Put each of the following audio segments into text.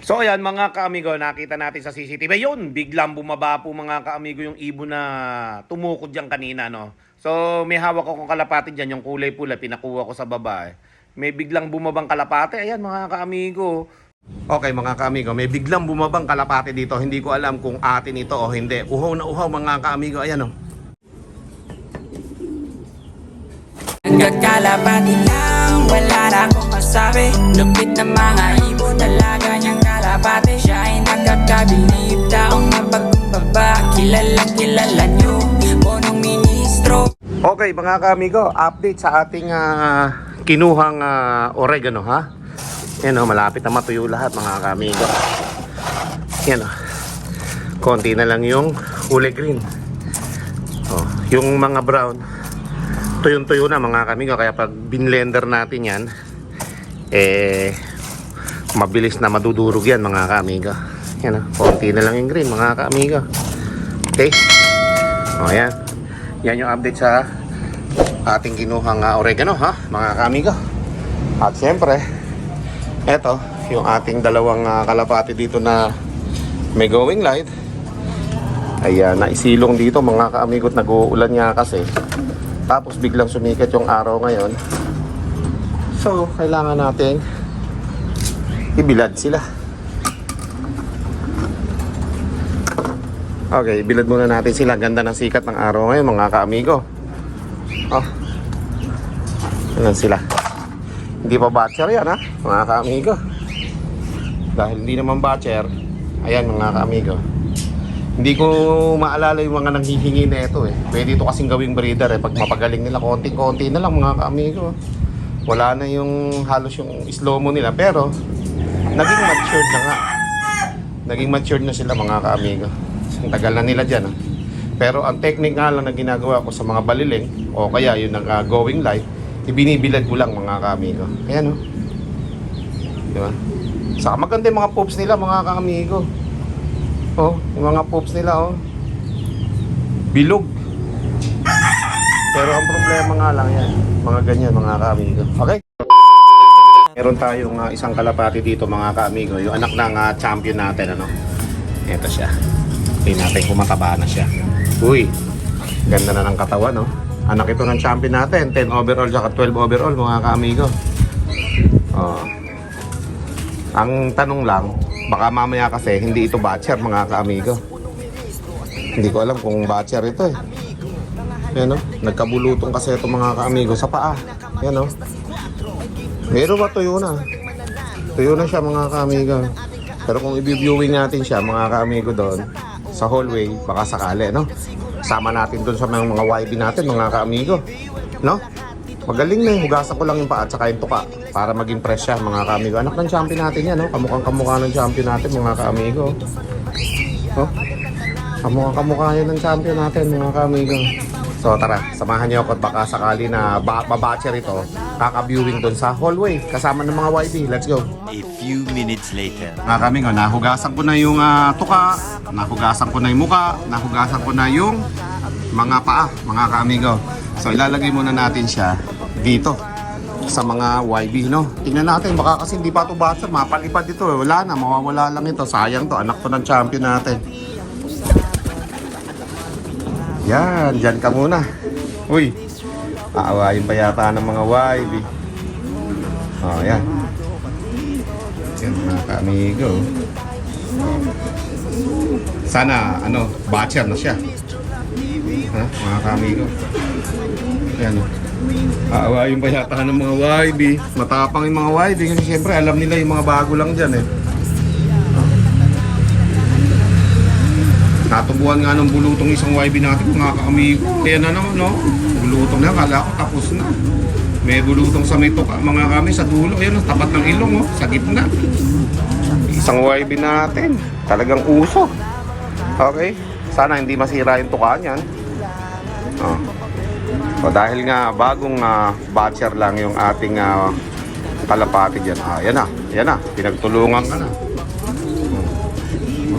So ayan mga kaamigo, nakita natin sa CCTV. Yun, biglang bumaba po mga kaamigo yung ibon na tumukod dyan kanina, no? So may hawak akong kalapati dyan, yung kulay pula, pinakuha ko sa baba. May biglang bumabang kalapati. Ayan mga kaamigo. Okay mga kaamigo, may biglang bumabang kalapati dito. Hindi ko alam kung atin ito o hindi. Uhaw na uhaw mga kaamigo. Ayan o. Nagkakalapati lang, wala na akong masabi. Lupit na mga ibon, talaga niyang kalapati. Siya ay nakakabilib, taong mapagkumbaba. Kilalang kilala niyo, punong ministro. Okay mga kaamigo, update sa ating kinuhang oregano ha. Yan o, malapit na matuyo lahat mga kaamigo. Yan o, konti na lang yung kulay green. Oh, yung mga brown tuyong-tuyo na mga kaamigo, kaya pag binlender natin yan mabilis na madudurog yan mga kaamigo. Yan o, konti na lang yung green mga kaamigo. Okay, o yan. Yan yung update sa ating kinuhang oregano ha mga kaamigo. At syempre eto yung ating dalawang kalapati dito na may going light. Ayan, naisilong dito mga kaamigo, nag-uulan nga kasi. Tapos biglang sumikat yung araw ngayon. So kailangan natin ibilad sila. Okay, bilad muna natin sila. Ganda ng sikat ng araw ngayon mga kaamigo. Oh, yan sila. Hindi pa batcher yan ha mga kaamigo. Dahil hindi naman batcher. Ayan mga kaamigo, hindi ko maalala yung mga nanghihingi na ito Pwede ito kasing gawing breeder pag mapagaling nila, konti-konti na lang mga kaamigo. Wala na yung halos yung slow mo nila, pero naging matured na nga. Naging matured na sila mga kaamigo. Ang tagal na nila dyan Pero ang technique nga lang na ginagawa ko sa mga baliling o kaya yung nag-going live, ibinibilad ko lang mga kaamigo. Ayan diba? Saka maganda yung mga poops nila mga kaamigo. Oh, yung mga poops nila bilog. Pero ang problema nga lang yan, mga ganyan mga kaamigo. Okay? Meron tayong isang kalapati dito mga kaamigo, yung anak ng champion natin Ito siya. Tingnan natin kung mataba na siya. Uy, ganda na ng katawan Anak ito ng champion natin, 10 overall at 12 overall mga kaamigo. Oh. Ang tanong lang, baka mamaya kasi hindi ito batcher mga kaamigo. Hindi ko alam kung batcher ito Yan nagkabulutong kasi ito mga kaamigo sa paa. Yan meron ba tuyo na? Tuyo na siya mga kaamigo. Pero kung i-viewing natin siya mga kaamigo doon sa hallway, baka sakali sama natin doon sa mga YB natin mga kaamigo. Magaling na hugasan ko lang yung paa at saka yung tuka para maging fresh siya mga kaamigo. Anak ng champion natin yan kamukhang kamukha ng champion natin mga kaamigo. Kamukhang kamukha yan ng champion natin mga kaamigo. So tara, samahan niyo ako at baka sakali na mabatcher ito, kaka-viewing doon sa hallway kasama ng mga YB. Let's go. A few minutes later. Mga kaamigo, nahugasan ko na yung tuka, nahugasan ko na yung muka, nahugasan ko na yung mga paa mga kaamigo. So ilalagay muna natin siya dito sa mga YB Tingnan natin, baka kasi hindi pa ito batcher, mapalipad ito Wala na, mawawala lang ito. Sayang to, anak to ng champion natin. Yan, dyan ka muna. Uy, aawayin pa yata ng mga YB. Oh, yan. Yan mga kaamigo. Sana, batcher na siya. Mga kaamigo. Yan aawayin pa yata ng mga YB. Matapang yung mga YB kasi siyempre alam nila yung mga bago lang dyan Natubuhan nga ng bulutong isang YB natin mga kaamigo. Kaya na naman bulutong na, kala ko tapos na. May bulutong sa may tuka mga kami sa dulo. Ayun tapat ng ilong sa gitna. Isang YB natin, talagang uso. Okay, sana hindi masira yung tuka niyan. So dahil nga bagong batcher lang yung ating kalapati dyan. Yan na, pinagtulungan ka na.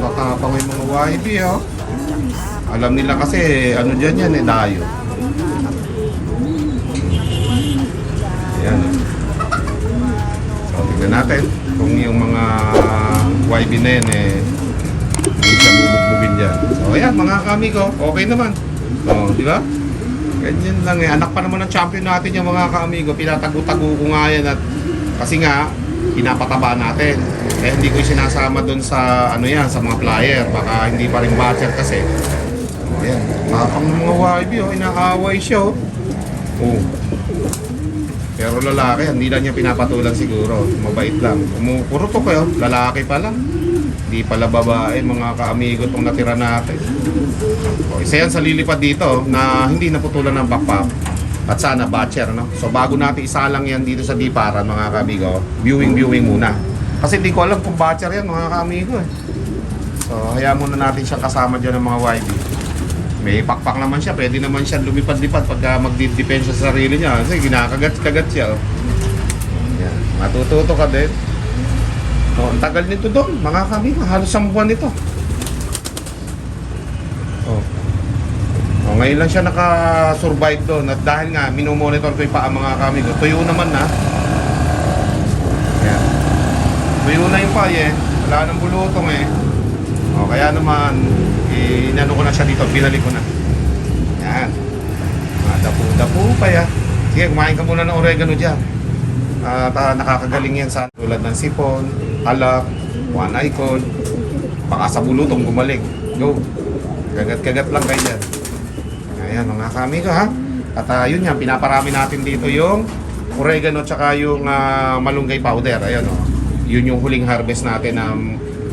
Matatapang yung mga YB Alam nila kasi dyan yan dayo. Yan So tignan natin kung yung mga YB na yan eh, hindi siya bumugbugin dyan. So ayan mga kaamigo, okay naman. O, di ba? Ganyan lang eh. Anak pa naman ng champion natin yung mga kaamigo. Pinatago-tago ko nga yan at kasi nga, pinapataba natin. Eh hindi ko sinasama doon sa ano yan, sa mga flyer. Baka hindi pa rin batcher kasi. O ayan, tapang ng mga YB oh, inaaway siya oh. Oh. Pero lalaki, hindi lang niya pinapatulan siguro. Mabait lang. Puro to kayo, lalaki pa lang. Hindi pala babae, mga kaamigo itong natira natin. O, isa yan sa lilipad dito na hindi naputulan ng backpack. At sana batcher, no? So bago natin isalang yan dito sa Diparan, mga kaamigo, viewing muna. Kasi hindi ko alam kung batcher yan, mga kaamigo eh. So hayaan muna natin siyang kasama dyan ng mga YB. May pakpak naman siya, pwede naman siya lumipad-lipad pagka magdidepensa sa sarili niya. Kasi ginakagat-kagat siya. Oh. Yan. Matututo ka din. Oh, ang tagal nito doon, mga kamigo. Halos 10 buwan nito. Oh. Oh, ngayon lang siya naka-survive doon. At dahil nga, minomonitor ko yung paa mga kamigo. Tuyo naman na. Yan. Tuyo na yung paa eh. Wala nang bulutong eh. Oh, kaya naman, inano ko na siya dito, binalik ko na. Yan. Dapo-dapo pa ya. Sige, kumain ka muna ng oregano dyan. At nakakagaling yan sa tulad ng sipon, alak, one icon. Baka sa bulutong gumaling. Go. Kagat-kagat lang kayo dyan. Ayan mga kamigo ha. At yun yan, pinaparami natin dito yung oregano tsaka yung malunggay powder. Ayan o. Yun yung huling harvest natin ng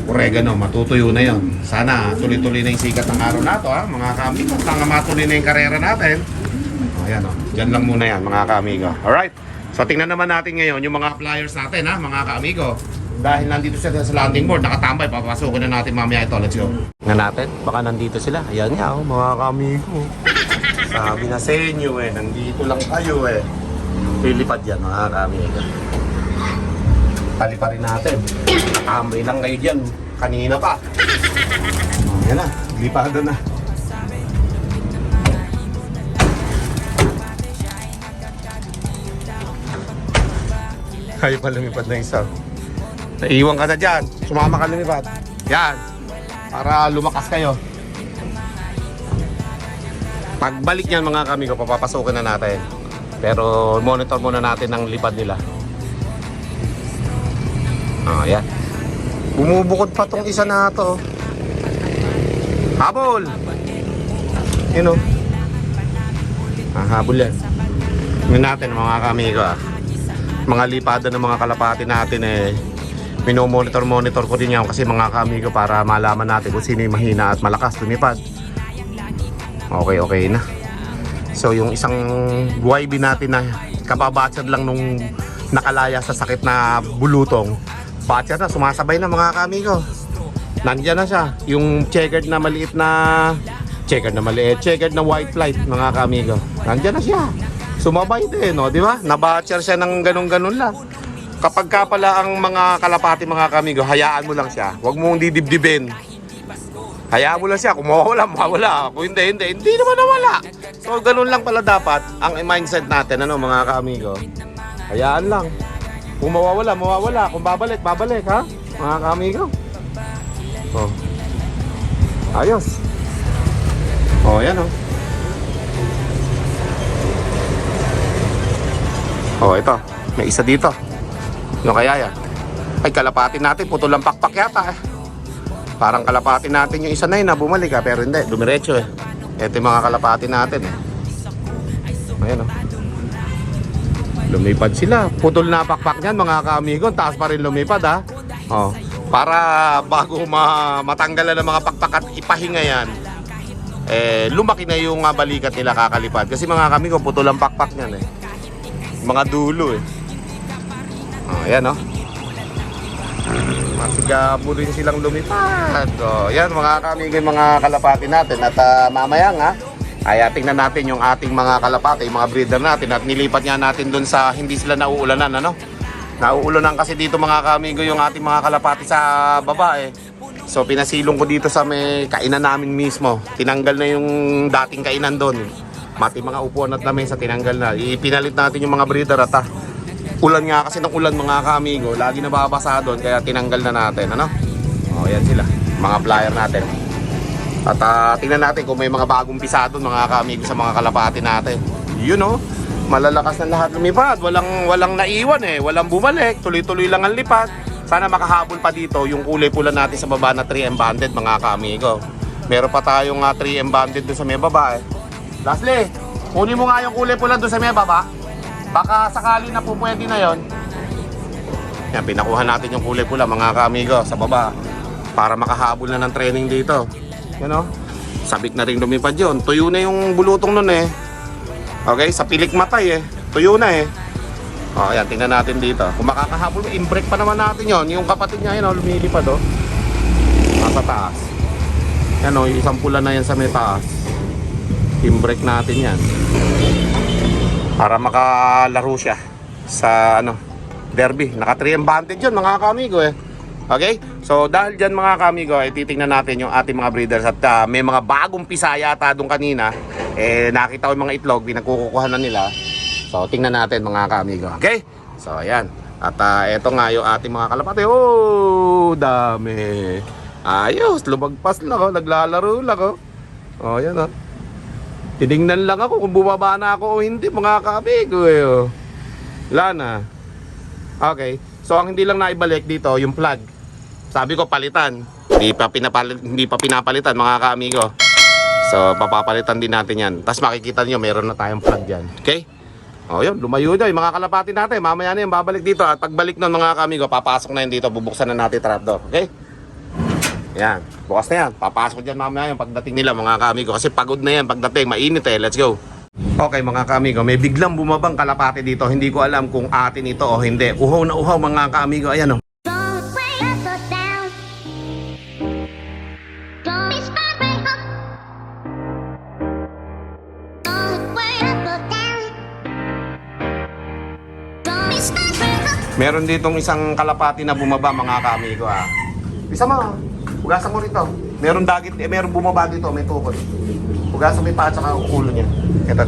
oregano, matutuyo na yon. Sana tuloy-tuloy na yung sikat ng araw na to ha, mga kaamigo. Sana matuloy na yung karera natin. Ayan o, dyan lang muna yan mga kaamigo. Alright, so tingnan naman natin ngayon yung mga flyers natin ha, mga kaamigo. Dahil nandito sila sa landing board, nakatambay, papasukin na natin mamaya ito. Let's go. Tingnan natin, baka nandito sila. Ayan nga o, mga kaamigo. Sabi na sa inyo eh, nandito lang kayo eh. Pilipad yan mga kaamigo. Tali pa rin natin. Nakambay lang kayo dyan. Kanina pa. Oh, yan na. Lipado na. Kayo pa lumipad na isa. Naiiwan ka na dyan. Sumama ka lumipad. Yan. Para lumakas kayo. Pagbalik niyan mga kamigo, papapasukin na natin. Pero monitor muna natin ang lipad nila. Oh, yan. Bumubukod pa tong isa na to. Habol! Yun o. Habol yan. Yun natin mga kamigo mga lipada ng mga kalapati natin eh. Minomonitor ko din yan kasi mga kamigo para malaman natin kung sino yung mahina at malakas lumipad. Okay na. So yung isang YB natin na kababatsad lang nung nakalaya sa sakit na bulutong. Batcher na, sumasabay na mga kamigo. Nandiyan na siya. Yung checkered na maliit na checkered na white flight mga kamigo. Nandiyan na siya. Sumabay din, no, di ba? Nabatcher siya ng ganun-ganun lang. Kapag ka pala ang mga kalapati mga kamigo, hayaan mo lang siya. Huwag mong didibdibin. Hayaan mo lang siya. Kung mawawala. Kung hindi naman nawala. So ganun lang pala dapat ang mindset natin, ano mga kamigo. Hayaan lang. Kung mawawala. Kung babalik, ha? Mga kamigo. Oh. Ayos. Oh, yan oh. Oh, ito. May isa dito. Ano kaya yan? Ay, kalapatin natin. Putol ang pakpak yata eh. Parang kalapatin natin yung isa na yun na bumalik ha. Pero hindi, dumiretso eh. Ito yung mga kalapatin natin eh. Ayan oh. Lumipad sila. Putol na pakpak niyan mga kaamigo. Taas pa rin lumipad ha. Oh. Para bago matanggalan ng mga pakpak at ipahinga yan, lumaki na yung balikat nila kakalipad. Kasi mga kaamigo, putol ang pakpak niyan eh. Mga dulo eh. Oh, yan oh. Masigabo rin silang lumipad. Oh, yan mga kaamigo, mga kalapati natin. At mamaya nga, ay tingnan natin yung ating mga kalapati, yung mga breeder natin at nilipat nga natin dun sa hindi sila nauulanan, ano? Nauulanan kasi dito mga kamigo yung ating mga kalapati sa baba eh. So pinasilong ko dito sa may kainan namin mismo. Tinanggal na yung dating kainan doon. Mati mga upuan at lamesa tinanggal na. Ipinalit natin yung mga breeder at ulan nga kasi ng ulan mga kamigo. Lagi nababasa doon kaya tinanggal na natin, ano? O, yan sila. Mga flyer natin. At tingnan natin kung may mga bagong pisa doon mga kaamigo sa mga kalapati natin. Yun o, malalakas na lahat lumipad. Walang naiwan eh, walang bumalik. Tuloy-tuloy lang ang lipad. Sana makahabol pa dito yung kulay pula natin sa baba na 3M banded mga kaamigo. Meron pa tayong 3M banded doon sa may baba eh. Lastly, kunin mo nga yung kulay pula doon sa may baba. Baka sakali na po pwede na yon. Yan, pinakuha natin yung kulay pula mga kaamigo sa baba. Para makahabol na ng training dito. Yan o. Sabik na rin lumipad yun. Tuyo na yung bulutong nun eh. Okay, sa pilik matay eh. Tuyo na eh. O, yan, tingnan natin dito. Kung makakahabol, imbrake pa naman natin yon. Yung kapatid niya yun o, lumilipad o. Nasa taas. Yan o, isang pula na yan sa may taas. Imbrake natin yan. Para makalaro siya sa derby. Naka 3M banded yun mga kaamigo eh. Okay? So dahil dyan mga kaamigo ay titingnan natin yung ating mga breeders at may mga bagong pisa yata doon kanina. Nakita ko yung mga itlog, pinagkukukuha na nila. So tingnan natin mga kaamigo. Okay? So ayan. At eto nga yung ating mga kalapate. Oh, dami. Ayos, lumagpas lang oh, naglalaro lang oh. Oh, yan oh. Tinignan lang ako kung bumaba na ako o hindi mga kaamigo eh oh. Wala na. Okay. So ang hindi lang naibalik dito yung plug. Sabi ko palitan. Hindi pa pinapalitan mga kaamigo. So papapalitan din natin yan. Tapos makikita niyo meron na tayong plug diyan. Okay? O yun, lumayo na yung mga kalapati natin. Mamaya na yung babalik dito. At pagbalik nun mga kaamigo, papasok na yun dito. Bubuksan na natin trapdoor. Okay? Yan. Bukas na yan. Papasok dyan mamaya yung pagdating nila mga kaamigo. Kasi pagod na yan pagdating. Mainit eh. Let's go. Okay mga kaamigo, may biglang bumabang kalapati dito. Hindi ko alam kung atin ito o hindi. Uhaw na uhaw mga kaamigo. Ayan o. Meron ditong isang kalapati na bumaba mga kaamigo ha. Isa mo, hugasan mo rito. Meron dagit, meron bumaba dito, may tukod. Hugasan mo yung paa at saka ulo niya. Ito.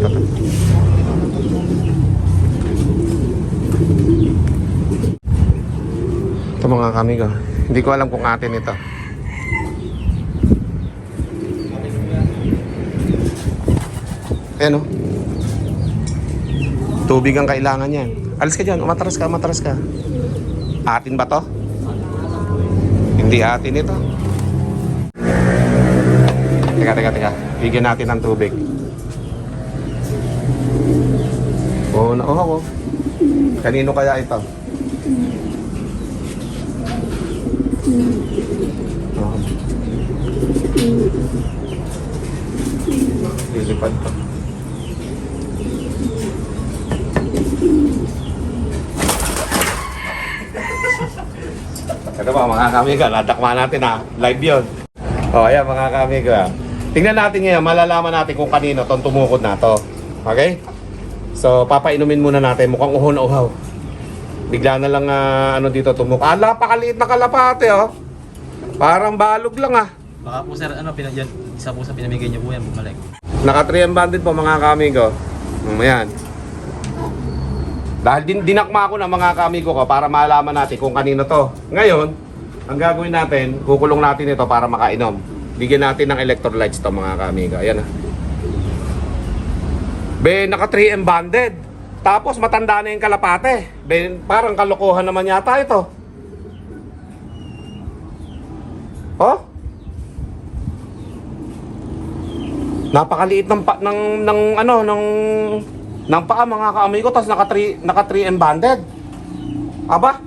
Ito mga kaamigo, hindi ko alam kung atin ito. Ayan o. Tubig ang kailangan yan. Alis ka dyan, umatras ka. Atin ba to? Hindi atin ito. Teka. Bigyan natin ng tubig. Oo, nauhaw. Kanino kaya ito? Lilipad pa. Ito ba mga kamigo, nadakma natin ha. Live yun. O ayan mga kamigo ha. Tingnan natin ngayon, malalaman natin kung kanino itong tumukod na to. Okay? So papainumin muna natin, mukhang uhaw na uhaw. Bigla na lang dito tumukod. Napakaliit na kalapate oh. Parang balog lang ah. Baka po sir, isa po sa pinamigay niyo po yan, bumalik. Naka 3M banded po mga kamigo. Ayan. Dahil dinakma ko ng mga kamigo ko para malaman natin kung kanino to. Ngayon, ang gagawin natin, kukulong natin ito para makainom. Bigyan natin ng electrolytes to mga kamigo. Ayan naka 3M banded. Tapos matanda na yung kalapate. Parang kalokohan naman yata ito. Oh? Napakaliit ng paa mga kaamigo, tapos naka 3M banded. Aba?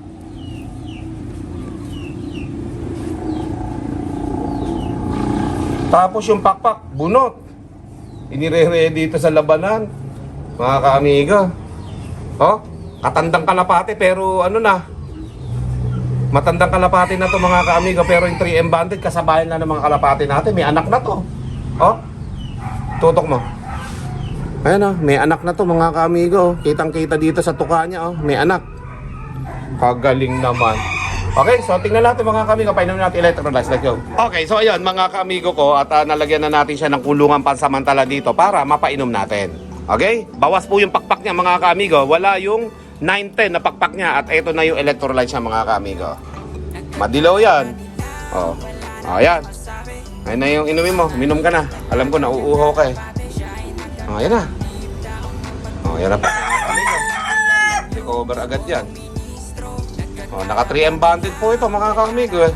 Tapos yung pakpak, bunot. Inire-ready dito sa labanan. Mga kaamigo. Oh, katandang kalapate pero matandang kalapate na to mga kaamigo, pero yung 3M banded kasabayan na ng mga kalapate natin. May anak na to. Oh, tutok mo. Ayan may anak na to mga kaamigo. Kitang-kita dito sa tuka niya may anak. Kagaling naman. Okay, so tingnan natin mga kaamigo. Painumin natin electrolytes. Let's go. Okay, so ayun mga kaamigo ko. At nalagyan na natin siya ng kulungan pansamantala dito para mapainom natin. Okay? Bawas po yung pakpak niya mga kaamigo. Wala yung 9-10 na pakpak niya. At ito na yung electrolytes niya mga kaamigo. Madilaw yan. Oh. Ayan. Ayun na yung inumin mo. Minom ka na. Alam ko, nauuhaw ka eh. Ayan na. Ayan na pa. Take over agad yan. Naka 3M banded po ito mga kaamigo eh.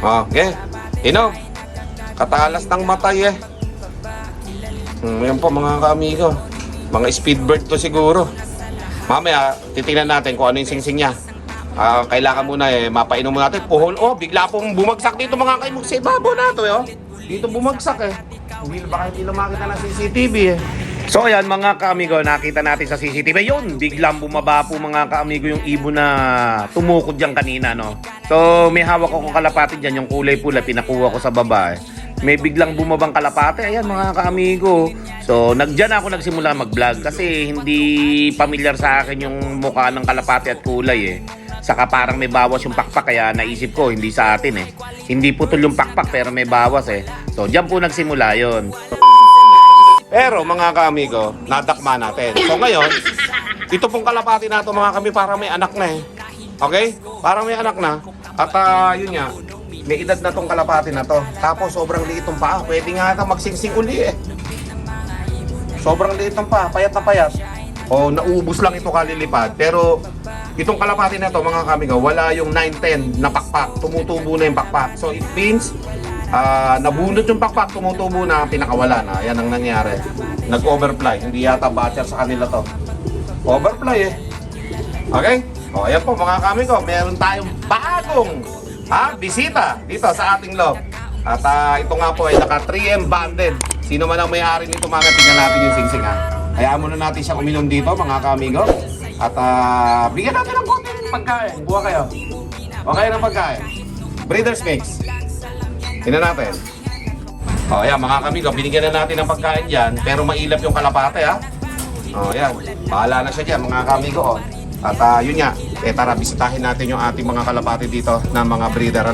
Okay. Inom. Katalas ng matay eh. Ayan po mga kaamigo. Mga speedbird to siguro. Mamaya, titingnan natin kung ano yung singsing niya. Kailangan muna mapainom muna natin. Puhol, bigla pong bumagsak dito mga kaimog sa ibabaw nato Dito bumagsak baka hindi lang makita ng CCTV So ayan mga kaamigo, nakita natin sa CCTV. Yun, biglang bumaba po mga kaamigo yung ibon na tumukod dyan kanina, no? So may hawak akong kalapati dyan, yung kulay pula, pinakuha ko sa baba May biglang bumabang kalapate, ayan mga kaamigo. So dyan ako nagsimula mag-vlog kasi hindi familiar sa akin yung mukha ng kalapate at kulay Saka parang may bawas yung pakpak kaya naisip ko hindi sa atin Hindi putol yung pakpak pero may bawas So dyan po nagsimula yon. Pero mga kaamigo, nadakma natin. So ngayon, ito pong kalapati na ito mga kami parang may anak na Okay? Parang may anak na. At yun nga, may edad na tong kalapati na to. Tapos sobrang liit tong paa. Pwede nga ata magsingsing uli Sobrang liit ng paa, payat na payat. Naubos lang ito kalilipad. Pero itong kalapati na to mga kamigo, wala yung 9-10 na pakpak. Tumutubo na yung pakpak. So it means, nabunot yung pakpak, tumutubo na, pinakawala na. Yan ang nangyari. Nag-overfly. Hindi yata batcher sa kanila to. Overfly Okay? Ayan po mga kamigo, meron tayong bagong bisita dito sa ating loob. At ito nga po ay naka 3M banded. Sino man ang may-ari nito mga tingnan natin yung singsing Hayaan muna natin siya uminom dito mga kamigo. At bigyan natin ng konting pagkain. Buha kayo. Okay ng pagkain. Breeders Mix. Tingnan natin. Ayan mga kamigo, binigyan na natin ng pagkain dyan. Pero mailap yung kalapate Ayan. Bahala na siya dyan mga kamigo At yun nga, tara bisitahin natin yung ating mga kalapate dito na mga breeder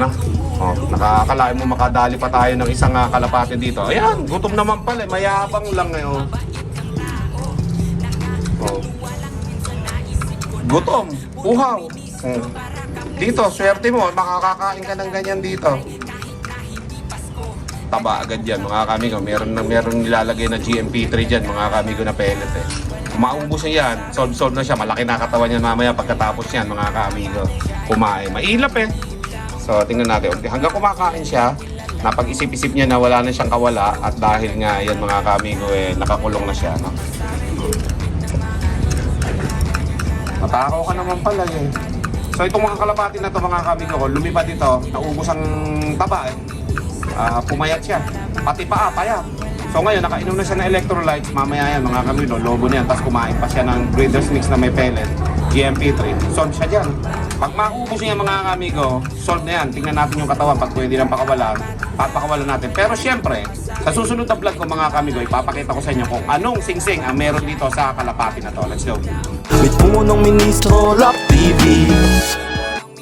nakakalain mo makadali pa tayo ng isang kalapate dito. Ayan, gutom naman pala mayabang lang ngayon. Gutom, uhaw. Dito, swerte mo, makakakain ka ng ganyan dito. Taba agad yan mga kamigo. Meron nilalagay na GMP3 dyan mga kamigo na pellet Maubos na yan, solve na siya. Malaki na katawan niyan mamaya pagkatapos yan mga kamigo. Kumain, mailap So tingnan natin, hanggang kumakain siya, napag-isip-isip niya na wala na siyang kawala. At dahil nga yan mga kamigo nakakulong na siya Matakaw ka naman pala So itong mga kalapati na to mga kamigo ko, lumipad ito, naubos ang taba pumayat siya, pati paa payat. So ngayon nakainom na siya ng electrolytes, mamaya yan mga kamigo, lobo na yan. Tapos kumain pa siya ng Breeders Mix na may pellet, GMP3, solve siya dyan. Pag maubos niya mga kamigo, solve na yan. Tingnan natin yung katawan pag pwede lang papakawalan natin. Pero syempre, sa susunod na vlog ko mga kamigo, ipapakita ko sa inyo kung anong singsing ang meron dito sa kalapati na to. Let's go! Mit punong ministro, Love TV.